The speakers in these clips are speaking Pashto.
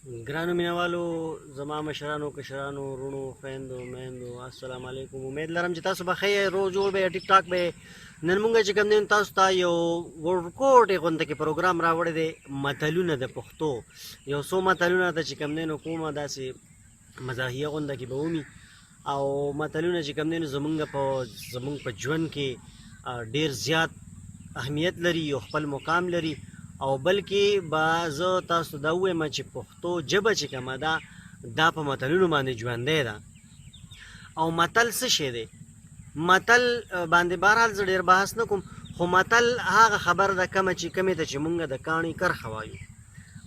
ګرانو مینوالو، زما مشرانو کشرانو وروڼو خویندو میندو، السلام علیکم. امید لرم چې تاسو به ښه یې، روغ جوړ به یې، ټیک ټاک به یې. نن مونږ چې کوم دی تاسو ته یو ورکوټې غونده کې پروګرام راوړی دی، متلونه د پښتو. یو څو متلونه ته چې کوم دی نو کومه داسې مزاحیه غونده کې به ومي، او متلونه چې کوم دی نو زمونږ په ژوند کې ډیر زیات اهمیت لري، یو خپل مقام لري. او بلکې به زه تاسو دا ووایم چې پښتو ژبه چې کومه ده دا په متلونو باندې ژوندی ده. او متل څه شی دی؟ متل باندې بهرحال زه ډېر بحث نه کوم، خو متل هغه خبر ده کومې ته چې مونږ د کاڼي کرښه وایو.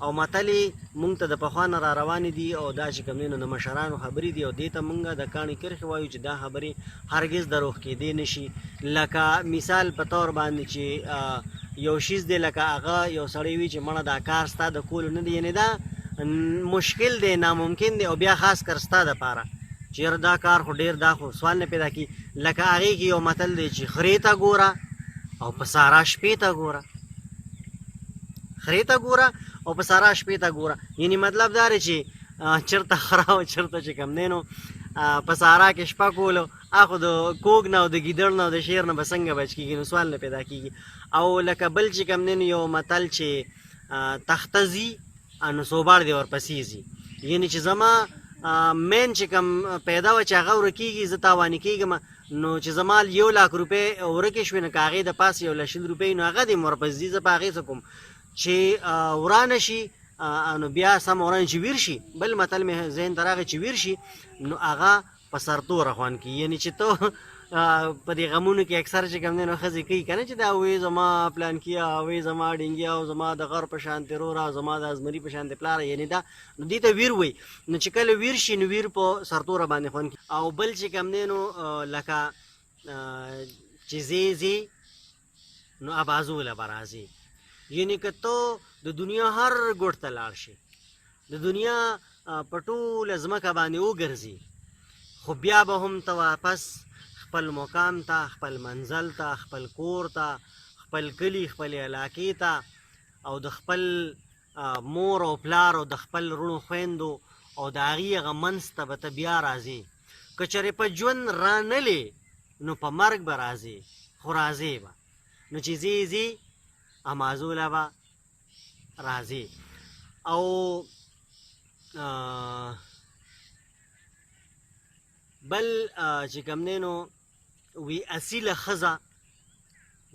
او متل یې مونږ ته د پخوا نه را روانې دي، او دا چې کوم دی نو د مشرانو خبرې دي، او دې ته مونږ د کاڼي کرښې وایو چې دا خبرې هرګز دروغ کېدی نه شي. لکه مثال په طور باندې چې یو شیز دی، لکه هغه یو سړی وي چې مړه دا کار ستا د کولو نه دی، یعنې دا مشکل دی، ناممکن دی، او بیا خاص کر ستا دپاره چې یاره دا کار خو ډېر دا خو سوال نه پیدا کي. لکه هغې کې یو متل دی چې خرې ته ګوره او په سارا شپې ته ګوره. خرې ته ګوره او په سارا شپې ته ګوره، یعنې مطلب دا دی چې چېرته خره او چېرته چې کوم دی نو په سارا کې شپه کولو، خو د کوږ نه او د ګیدړ نه او د شیر نه به څنګه بچ کېږي، نو سوال نه پیدا کېږي. او لکه بل چې کوم دی نو یو متل چې تخته ځي نو صوباړ دې ورپسې ځي، یعنې چې زما مین چې کوم پیدا وه چې هغه ورکېږي، زه تاواني کېږم، نو چې زما 1,00,000 روپۍ ورکې شوې، نو که هغې د پاسه 1,00,000 روپۍ، نو هغه دې ورپسې ځي، زه په هغې څه کوم چې ورانه شي، نو بیا سم ورانه چې ویر شي. بل متل مې ذهن ته راغی چې ویر شي نو هغه په سرتوره خوند کي، یعنې چې ته په دې غمونو کې اکثر چې کوم دی نو ښځې کوي که نه چې دا وی زما پلانکیه، وی زما ډینګیا، او زما د غر په شانتې روره، او زما د ازمري په شانتې پلاره، یعنې دا نو دې ته ویر وی. نو چې کله ویر شي نو ویر په سرتوره باندې خوند کي. او بل چې کوم دی نو لکه چې ځې ځې نو ابازوله به راځې، یعنې که ته د دنیا هر ګوټ ته لاړ شي، د دنیا په ټوله ځمکه باندې وګرځي، خو بیا به هم ته واپس خپل مقام ته، خپل منزل ته، خپل کور ته، خپل کلي، خپلې علاقې ته، او د خپل مور او پلار او د خپل وروڼو خویندو او د هغې هغه منځ ته به ته بیا راځې. که چېرې په ژوند رانلې نو په مرګ به راځې، خو راځې به. نو چې ځې ځې امازوله به راځې. او بل چې کوم دی نو وی اصیله ښځه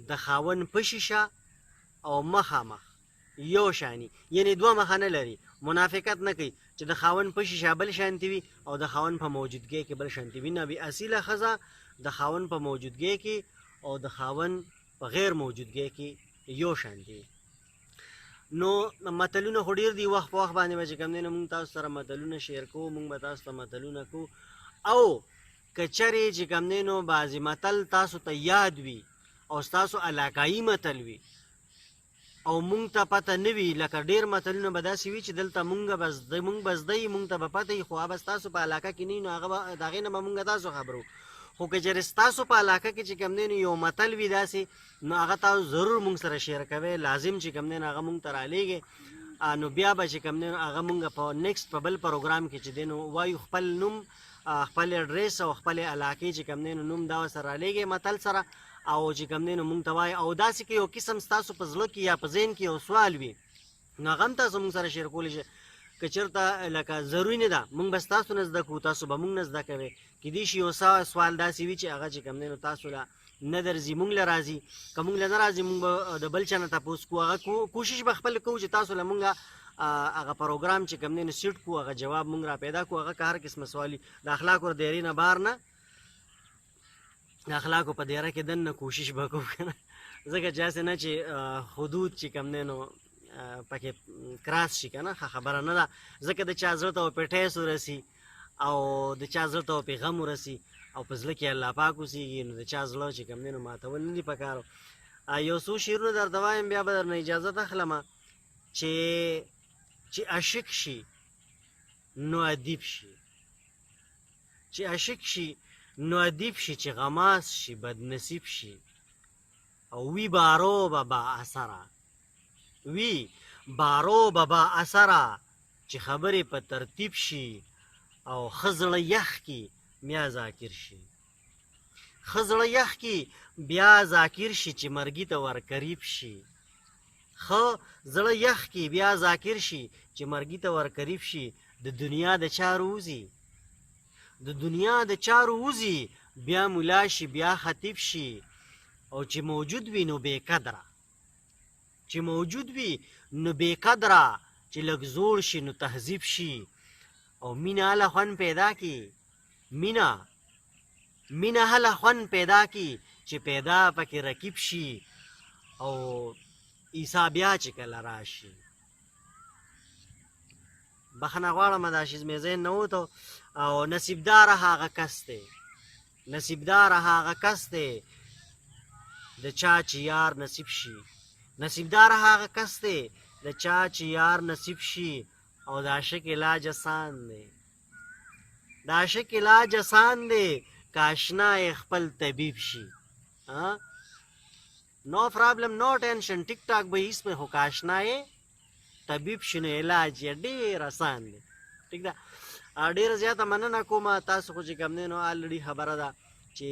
د خاوند په شیشه او مخامخ یو شاني، یعنې دوه مخه نه لري، منافقت نه کوي چې د خاوند په شیشه بل شانتي وي او د خاوند په موجودګۍ کې بل شانتي وي. نه، وی اصیله ښځه د خاوند په موجودګۍ کې او د خاوند په غیر موجودګۍ کې یو شانتي وي. نو متلونه خو ډېر دي، وخت په وخت باندې به چې کوم دی نو مونږ تاسو سره متلونه شیر کوو، مونږ به تاسو ته متلونه کوو. او که چېرې چې کوم دی نو بعضې متل تاسو ته یاد وي او ستاسو علاقایي متل وي او مونږ ته پته نه وي، لکه ډېر متلونه به داسې وي چې دلته مونږ به زده یي، مونږ ته به پته وي، خو هغه به ستاسو په علاقه کې نه وي، نو هغه به د هغې نه به مونږ تاسو خبرو. خو که چېرې ستاسو په علاقه کې چې کوم دی نو یو متل وي داسې، نو هغه تاسو ضرور مونږ سره شیر کوئ، لازم چې کوم دی نو هغه مونږ ته رالیږئ. نو بیا به چې کوم دی نو هغه مونږ په نیکسټ په بل پروګرام کې چې دی نو وایو، خپل نوم، خپل اډرس او خپل علاقې چې کوم دی نو نوم دا ورسره رالیږئ متل سره، او چې کوم دی نو مونږ ته وایي. او داسې که یو قسم ستاسو په زړه کې یا په ذهن کې یو سوال وي، نو هغه هم تاسو مونږ سره شیر کولی شئ. که چېرته لکه ضروري نه ده مونږ به ستاسو نه زده کوو، تاسو به مونږ نه زده کوئ. کیدای شي یو سوال داسې وي چې هغه چې کوم دی نو تاسو له نه درځي، مونږ له راځي. که مونږ له نه راځي، مونږ به د بل چا نه تپوس کوو، هغه کوشش به خپل کوو چې تاسو له مونږه هغه پروګرام چې کوم دی نو سیټ کوو، هغه جواب مونږ را پیدا کوو. هغه که هر قسمه سوال وي، د اخلاقو د دایرې نه بهر نه، د اخلاقو په دایره کې دننه کوشش به کوو که نه، ځکه چې هسې نه چې حدود چې کوم دی نو پکې کراس شي که نه، ښه خبره نه ده. ځکه د چا زړه ته به پیټیس ورسي او د چا زړه ته به پې غم ورسي او په زړه کې الله پاک اوسېږي، نو د چا زړه چې کوم دی نو ماتول نه دي په کارو. یو څو شعرونه درته وایم، بیا به درنه اجازت اخلمه چې عاشق شي نو ادیب شي، چې عاشق شي نو ادیب شي، چې غماس شي بدنصیب شي، او وی بارو به با اثره، وی بارو به با اثره، چې خبرې په ترتیب شي او ښه زړه یخ کی بیا ذاکر شي. ښه زړه یخ کی بیا ذاکر شي چې مرګي ته ور قریب شي. ښه زړه یخ کی بیا ذاکر شي چې مرګي ته ور قریب شي. د دنیا د چارو وځي، د دنیا د چارو وځي، بیا ملا شي بیا خطیب شي. او چې موجود وي نو بې قدره، چې موجود وي نو بې قدره، چې لږ زوړ شي نو تهذیب شي. او مینه هله خوند پیدا کی، مینه هله خوند پیدا کی چې پیدا پکې رکیب شي. او عیسی بیا چې کله راشي. بخښنه غواړم دا شیز مې ذهن نه وته. او نصیبدار هغه کس دی، نصیبدار هغه کس دی د چا چې یار نصیب شي. نصیبدار هغه کس دی د چا چې یار نصیب شي. او د عاشق علاج آسان دی، د عاشق علاج آسان دی که اشنا خپل طبیب شي. نو پرابلم نو ټینشن، ټیک ټاک به اس میں خو که اشنا طبیب شي نو علاج یې ډېر آسان دی. ټیک ده. ډېره زیاته مننه کوم. تاسو خو چې کوم دی نو الریډي خبره ده چې